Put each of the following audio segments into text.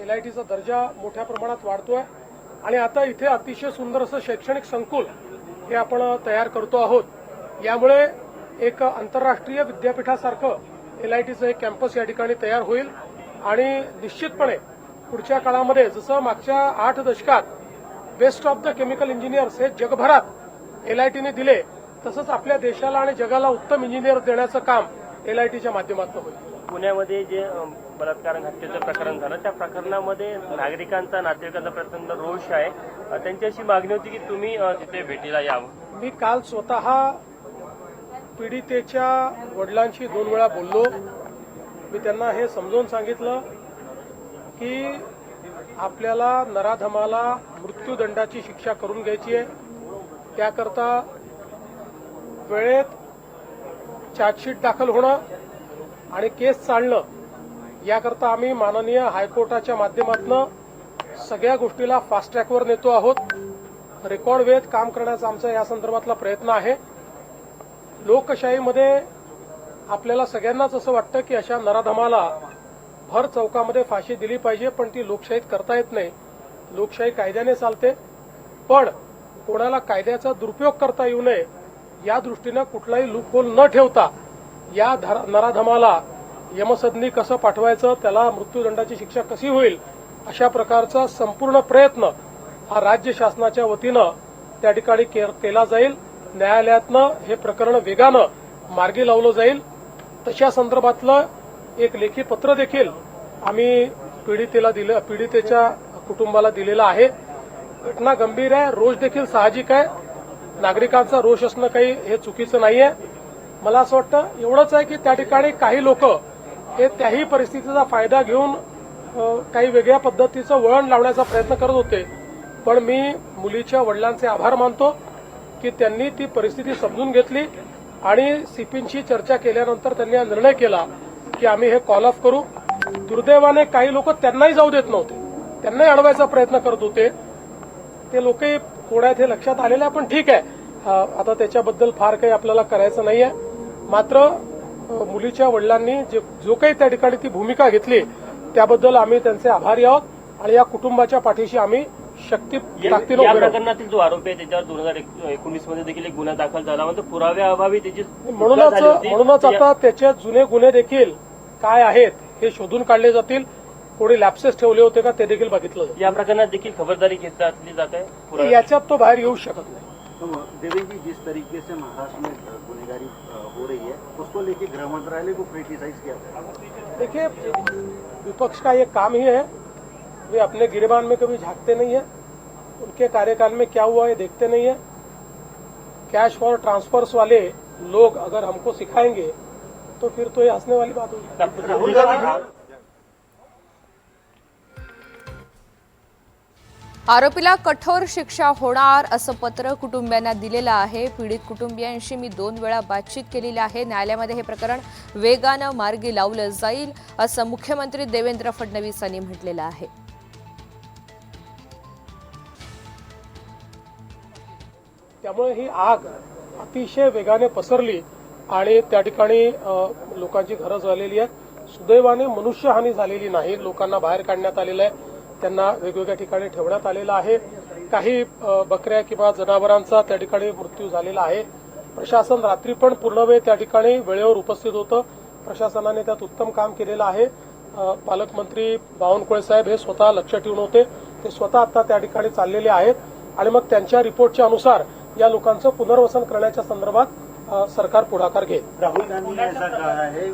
LITचा दर्जा मोठ्या प्रमाणात वाढतोय आणि आता इथे अतिशय सुंदर असं शैक्षणिक संकुल हे आपण तयार करतो आहोत। यामुळे एक आंतरराष्ट्रीय विद्यापीठासारखं LITचं एक कॅम्पस या ठिकाणी तयार होईल आणि निश्चितपणे पुढच्या काळामध्ये जसं मागच्या 8 दशकात best of the chemical engineers हे जगभरात LITने दिले, तसंच आपल्या देशाला आणि जगाला उत्तम इंजिनियर देण्याचं काम LITच्या माध्यमातून होईल। पुण्यामध्ये जे बलात्कार हत्येचं प्रकरण झालं त्या प्रकरणामध्ये नागरिकांचा नातेवाईकांचा प्रचंड रोष आहे। त्यांची अशी मागणी होती की तुम्ही तिथे भेटीला यावं। मी काल स्वतः पीडितेच्या वडिलांशी 2 वेळा बोललो। मी त्यांना हे समजावून सांगितलं की आपल्याला नराधमाला मृत्यूदंडाची शिक्षा करून घ्यायची आहे। त्याकरता वेळेत चार्जशीट दाखल होणं आणि केस चालणं याकरता आम्ही माननीय हायकोर्टाच्या माध्यमातून सगळ्या गोष्टीला फास्ट ट्रॅकवर नेतो आहोत। रेकॉर्ड वेळेत काम करण्याचा आमचा या संदर्भातला प्रयत्न आहे। लोकशाहीमध्ये आपल्याला सगळ्यांनाच असं वाटतं की अशा नराधमाला भर चौकामध्ये फाशी दिली पाहिजे, पण ती लोकशाहीत करता येत नाही। लोकशाही कायद्याने चालते, पण कोणाला कायद्याचा दुरुपयोग करता येऊ नये या दृष्टीनं कुठलाही लूपहोल न ठेवता या नराधमाला यमसदनी कसं पाठवायचं, त्याला मृत्यूदंडाची शिक्षा कशी होईल, अशा प्रकारचा संपूर्ण प्रयत्न हा राज्य शासनाच्या वतीनं त्या ठिकाणी केला जाईल। न्यायालयातनं हे प्रकरण वेगानं मार्गी लावलं जाईल। तशा संदर्भातलं एक लेखी पत्र देखील आम्ही पीडितेच्या कुटुंबाला दिलेलं आहे। घटना गंभीर आहे, रोष देखील साहजिक आहे। नागरिकांचा रोष असणं काही हे चुकीचं नाहीये। मला असं वाटतं एवढंच आहे की त्या ठिकाणी काही लोक हे त्याही परिस्थितीचा फायदा घेऊन काही वेगळ्या पद्धतीचं वळण लावण्याचा प्रयत्न करत होते, पण मी मुलीच्या वडिलांचे आभार मानतो की त्यांनी ती परिस्थिती समजून घेतली आणि सीपींशी चर्चा केल्यानंतर त्यांनी हा निर्णय केला की आम्ही हे कॉल ऑफ करू। दुर्दैवाने काही लोक त्यांनाही जाऊ देत नव्हते, त्यांनाही अडवायचा प्रयत्न करत होते। ते लोकही कोण आहेत हे लक्षात आलेलं आहे, पण ठीक आहे, आता त्याच्याबद्दल फार काही आपल्याला करायचं नाहीये। मात्र मुलीच्या वडिलांनी जो काही त्या ठिकाणी ती भूमिका घेतली त्याबद्दल आम्ही त्यांचे आभारी आहोत आणि या कुटुंबाच्या पाठीशी आम्ही ताकदीने या प्रकरणातील जो आरोपी आहे त्याच्यावर 2019 मध्ये देखील एक गुन्हा दाखल झाला, म्हणजे पुराव्याअभावी त्याची म्हणूनच आता त्याचे जुने गुन्हे देखील काय आहेत हे शोधून काढले जातील। कोणी लॅप्सेस ठेवले होते का ते देखील बघितलं जाईल। या प्रकरणात देखील खबरदारी घेतली जात आहे, याच्यात तो बाहेर येऊ शकत नाही। देवेंद्र जी, जिस तरीके से महाराष्ट्र में गुनहगारी हो रही है उसको लेके गृह मंत्रालय को क्रिटिसाइज किया है। देखिए, विपक्ष का ये काम ही है, वे अपने गिरेबान में कभी झांकते नहीं है। उनके कार्यकाल में क्या हुआ ये देखते नहीं है। कैश फॉर ट्रांसफर्स वाले लोग अगर हमको सिखाएंगे तो फिर तो ये हंसने वाली बात होगी। आरोपीला कठोर शिक्षा होणार असं पत्र कुटुंबियांना दिलेलं आहे। पीडित कुटुंबियांशी मी 2 वेळा बातचीत केलेली आहे। न्यायालयामध्ये हे प्रकरण वेगानं मार्गी लावलं जाईल असं मुख्यमंत्री देवेंद्र फडणवीस यांनी म्हटलेलं आहे। त्यामुळे ही आग अतिशय वेगाने पसरली आणि त्या ठिकाणी लोकांची घरं जळलेली आहेत। सुदैवाने मनुष्यहानी झालेली नाही। लोकांना बाहेर काढण्यात आलेलं आहे, त्यांना वेगवेगळ्या ठिकाणी ठेवण्यात आलेलं आहे। काही बकऱ्या किंवा जनावरांचा त्या ठिकाणी मृत्यू झालेला आहे। प्रशासन रात्री पण पूर्ण वेळ त्या ठिकाणी वेळेवर उपस्थित होतं। प्रशासनाने त्यात उत्तम काम केलेलं आहे। पालकमंत्री बावनकुळे साहेब हे स्वतः लक्ष ठेवून होते, ते स्वतः आता त्या ठिकाणी चाललेले आहेत आणि मग त्यांच्या रिपोर्टच्या अनुसार या लोकांचं पुनर्वसन करण्याच्या संदर्भात सरकार पुढाकार घेईल। राहुल गांधी ने ऐसा कहा है,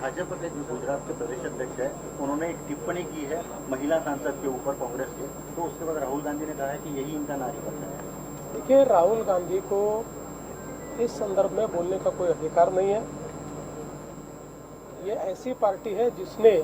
भाजपा के जो गुजरात के प्रदेश अध्यक्ष है उन्होंने एक टिप्पणी की है महिला सांसद के ऊपर कांग्रेस के, तो उसके बाद राहुल गांधी ने कहा है कि यही इनका नारीवाद है। देखिए, राहुल गांधी को इस संदर्भ में बोलने का कोई अधिकार नहीं है। ये ऐसी पार्टी है जिसने